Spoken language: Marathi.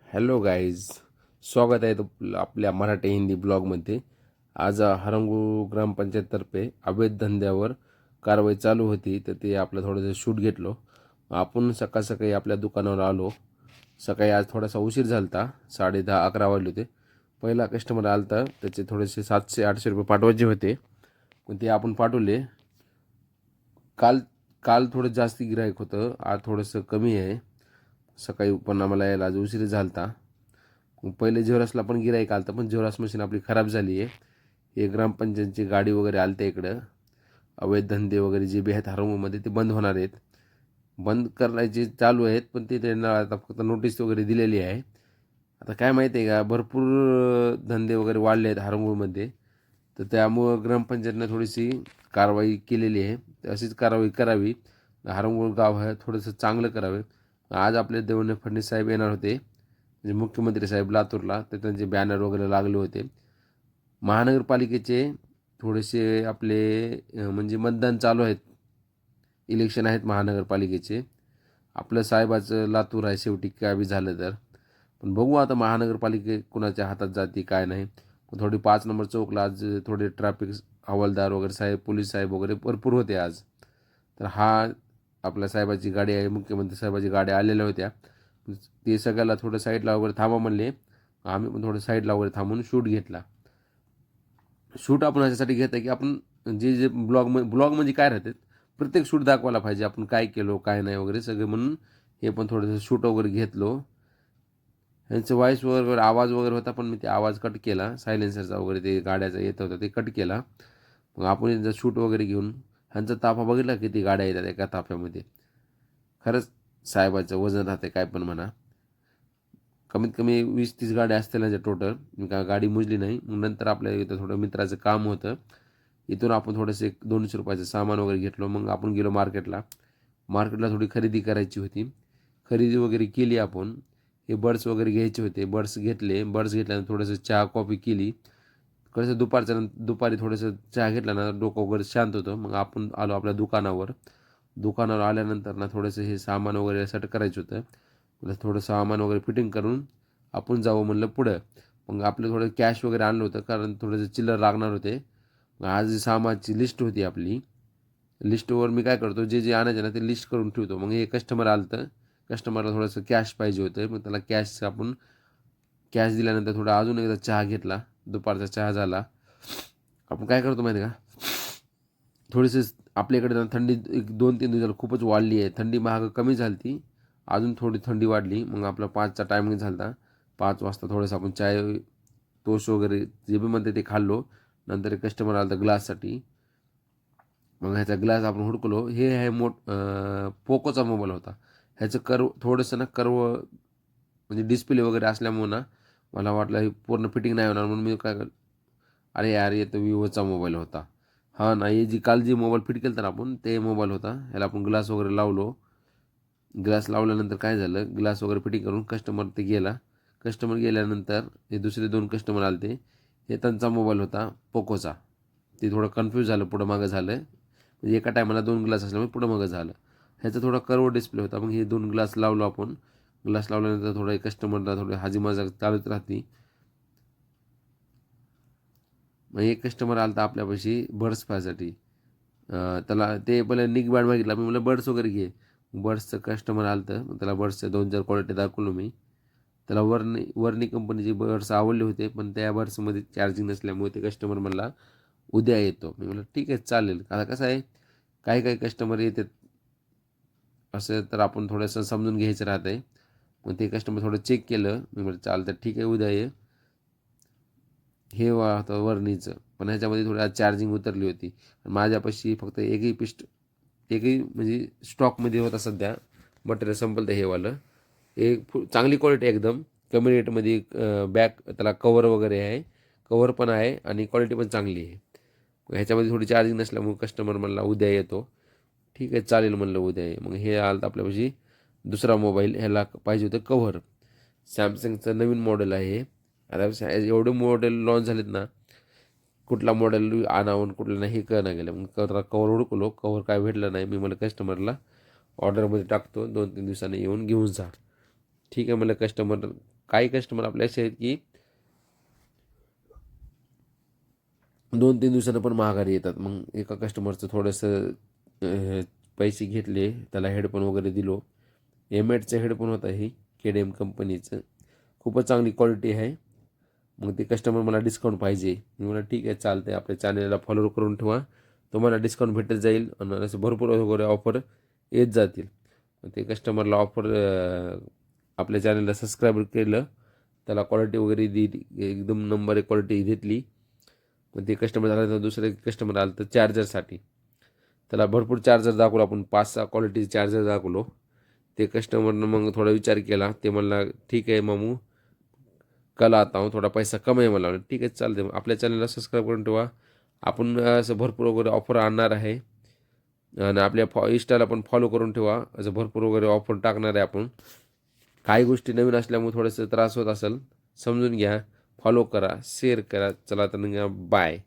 हॅलो गाईज, स्वागत आहे आपल्या मराठी हिंदी ब्लॉगमध्ये. आज हरंगू ग्रामपंचायततर्फे अवैध धंद्यावर कारवाई चालू होती, तर ते आपलं थोडंसं शूट घेतलो. आपण सकाळ सकाळी आपल्या दुकानावर आलो. सकाळी आज थोडासा उशीर झाला होता, 10:30-11 वाजले होते. पहिला कस्टमर आला होता, त्याचे थोडेसे 700-800 रुपये पाठवायचे होते, पण ते आपण पाठवले. काल काल थोडं जास्त गिराईक होतं, आज थोडंसं कमी आहे. सकाळी पण आम्हाला यायला आज उशीर झाला होता. मग पहिले झेरॉक्सला पण गिराईक आलं होतं, पण झेरॉक्स मशीन आपली खराब झाली आहे. हे ग्रामपंचायतची गाडी वगैरे आली त्या इकडं. अवैध धंदे वगैरे जे बी आहेत हरंगूमध्ये ते बंद होणार आहेत. बंद करायचे चालू आहेत, पण ते त्यांना आता फक्त नोटीस वगैरे दिलेली आहे. आता काय माहिती आहे का, भरपूर धंदे वगैरे वाढले आहेत हरंगूळमध्ये, तर त्यामुळं ग्रामपंचायतनं थोडीशी कारवाई केलेली आहे. अशीच कारवाई करावी. हरंगूळ गाव आहे थोडंसं चांगलं करावे. आज आपले देवेंद्र फडणवीस साहेब येणार होते, म्हणजे मुख्यमंत्री साहेब लातूरला, तर त्यांचे बॅनर वगैरे लागले होते. महानगरपालिकेचे थोडेसे आपले म्हणजे मतदान चालू आहेत, इलेक्शन आहेत महानगरपालिकेचे. आपलं साहेबाचं लातूर आहे शेवटी, काय बी झालं तर. पण बघू आता महानगरपालिके कुणाच्या हातात जाते काय नाही. पण थोडी 5 नंबर चौकला आज थोडे ट्रॅफिक हवालदार वगैरे साहेब, पोलीस साहेब वगैरे भरपूर होते आज. तर आपल्या साहेबाची गाडी आहे, मुख्यमंत्री साहेबाची गाड्या आलेल्या होत्या. ते सगळ्याला थोडं साईडला वगैरे थांबा म्हणले. आम्ही पण थोडं साईडला वगैरे थांबून शूट घेतला. शूट आपण ह्याच्यासाठी घेत आहे की आपण जे जे ब्लॉग म्हणजे काय राहते, प्रत्येक शूट दाखवायला पाहिजे आपण काय केलो काय नाही वगैरे सगळे, म्हणून हे पण थोडंसं शूट वगैरे घेतलो. ह्यांचं व्हॉईस वगैरे आवाज वगैरे होता, पण मी ते आवाज कट केला. सायलेन्सरचा वगैरे ते गाड्याचा येत होता ते कट केला. मग आपण यांचा शूट वगैरे घेऊन ह्यांचा ताफा बघितला, किती गाड्या येतात एका ताफ्यामध्ये. खरंच साहेबाचं वजन राहते काय पण म्हणा. कमीत कमी 20-30 गाड्या असतील ना टोटल. मी काय गाडी मोजली नाही. मग नंतर आपल्या इथं थोडं मित्राचं काम होतं, इथून आपण थोडंसं 100-200 रुपयाचं सामान वगैरे घेतलो. मग आपण गेलो मार्केटला. मार्केटला थोडी खरेदी करायची होती. खरेदी वगैरे केली आपण. हे बर्ड्स वगैरे घ्यायचे होते, बर्ड्स घेतले. बर्ड्स घेतल्यानंतर थोडंसं चहा कॉफी केली. कसं दुपारी थोडंसं चहा घेतला ना, डोकं वगैरे शांत होतं. मग आपण आलो आपल्या दुकानावर. दुकानावर आल्यानंतर ना थोडंसं हे सामान वगैरे सेट करायचं होतं. थोडं सामान वगैरे फिटिंग करून आपण जावं म्हणलं पुढं. मग आपलं थोडं कॅश वगैरे आणलं होतं, कारण थोडंसं चिल्लर लागणार होते. आज सामानची लिस्ट होती आपली. लिस्टवर मी काय करतो, जे जे आणायचे ना ते लिस्ट करून ठेवतो. मग हे कस्टमर आलं तर कस्टमरला थोडंसं कॅश पाहिजे होतं, मग त्याला आपण कॅश दिल्यानंतर थोडा अजून एकदा चहा घेतला. दुपारचा चहा झाला. आपण काय करतो माहिती आहे का, थोडीशी आपल्याकडे ना थंडी 1-2-3 दिवसाला खूपच वाढली आहे. थंडी महाग कमी झाली ती, अजून थोडी थंडी वाढली. मग आपला 5चा टायमिंग झाला होता. 5 वाजता थोडंसं आपण चाय टोस्ट वगैरे जे बी म्हणते ते खाल्लो. नंतर एक कस्टमर आला होता ग्लाससाठी. मग ह्याचा ग्लास आपण हुडकलो. हे आहे पोकोचा मोबाईल होता. ह्याचं थोडंसं ना म्हणजे डिस्प्ले वगैरे असल्यामुळं ना मला वाटलं हे पूर्ण फिटिंग नाही होणार, म्हणून मी काय अरे यार, हे तर विवोचा मोबाईल होता. हां ना, हे काल जे मोबाईल फिट केलं तर आपण ते मोबाईल होता. ह्याला आपण ग्लास वगैरे लावलो. ग्लास लावल्यानंतर काय झालं, ग्लास वगैरे फिटिंग करून कस्टमर ते गेला. कस्टमर गेल्यानंतर हे दुसरे 2 कस्टमर आले ते. हे त्यांचा मोबाईल होता पोकोचा. ते थोडं कन्फ्यूज झालं, पुढं मागं झालं. म्हणजे एका टायमाला 2 ग्लास असल्यामुळे पुढं मागं झालं. ह्याचा थोडा कर्व डिस्प्ले होता. मग हे 2 ग्लास लावलो आपण. ग्लास लावल्यानंतर थोडं कस्टमरला थोडी हाजी मजाक चालूच राहते. मग एक कस्टमर आला होता आपल्यापाशी बर्ड्स पाहायसाठी. त्याला ते पहिले निक बँड मागितला. मी म्हटलं बर्ड्स वगैरे घे. बर्ड्सचं कस्टमर आलं होतं. मग त्याला बर्ड्सच्या 2-4 क्वालिटी दाखवलो मी. त्याला वर्नी कंपनीचे बर्ड्स आवडले होते, पण त्या बर्ड्समध्ये चार्जिंग नसल्यामुळे ते कस्टमर म्हणला उद्या येतो. मी म्हटलं ठीक आहे चालेल. आता कसं आहे, काही काही कस्टमर येतात असं, तर आपण थोडंसं समजून घ्यायचं राहतं आहे. मग ते कस्टमर थोडं चेक केलं. मी म्हटलं चालतं ठीक आहे उद्या ये. हे होतं वर्णीचं, पण ह्याच्यामध्ये थोडी आज चार्जिंग उतरली होती. माझ्यापाशी फक्त एकही म्हणजे स्टॉकमध्ये होता सध्या. मटेरियल संपलं तर हेवालं. चांगली क्वालिटी एकदम कमी रेटमध्ये. बॅक त्याला कवर वगैरे आहे, कवर पण आहे आणि क्वालिटी पण चांगली आहे. ह्याच्यामध्ये थोडी चार्जिंग नसल्यामुळे कस्टमर म्हणला उद्या येतो. ठीक आहे चालेल म्हणलं उद्या ये. मग हे आलं आपल्यापाशी दुसरा मोबाईल. ह्याला पाहिजे होतं कव्हर. सॅमसंगचं नवीन मॉडेल आहे हे. आता एवढे मॉडेल लॉन्च झालेत ना, कुठला मॉडेल आणावं कुठलं नाही हे कळना गेलं. मग कवर हुडकलो, कवर काय भेटलं नाही. मी मला कस्टमरला ऑर्डरमध्ये टाकतो, 2-3 दिवसांनी येऊन घेऊन जा. ठीक आहे म्हणलं. काही कस्टमर आपले असे आहेत की 2-3 दिवसानं पण माघारी येतात. मग एका कस्टमरचं थोडंसं पैसे घेतले, त्याला हेडफोन वगैरे दिलो. एम-एडचं हेडफोन होता ही KDM कंपनीचं. खूपच चांगली क्वालिटी आहे. मग ते कस्टमर मला डिस्काउंट पाहिजे. मी म्हणलं ठीक आहे चालतंय, आपल्या चॅनलला फॉलो करून ठेवा, तुम्हाला डिस्काउंट भेटत जाईल आणि असं भरपूर वगैरे ऑफर येत जातील. मग ते कस्टमरला ऑफर आपल्या चॅनलला सबस्क्राईब केलं, त्याला क्वालिटी वगैरे दिली, एकदम नंबर एक क्वालिटी घेतली. मग ते कस्टमर झालं तर दुसरे कस्टमर आलं तर चार्जरसाठी त्याला भरपूर चार्जर दाखवलो आपण, 5-6 क्वालिटीचे चार्जर दाखवलो. ते कस्टमरनं मग थोडा विचार केला. ते म्हणला ठीक आहे मामू, कल आता हूँ, थोडा पैसा कम आहे. मला ठीक आहे चालते. आपल्या चॅनलला सबस्क्राईब करून ठेवा. आपण असं भरपूर वगैरे ऑफर आणणार आहे आणि आपल्या इंस्टाला पण फॉलो करून ठेवा. असं भरपूर वगैरे ऑफर टाकणार आहे आपण. काही गोष्टी नवीन असल्यामुळे थोडंसं त्रास होत असेल, समजून घ्या. फॉलो करा, शेअर करा. चला तर बाय.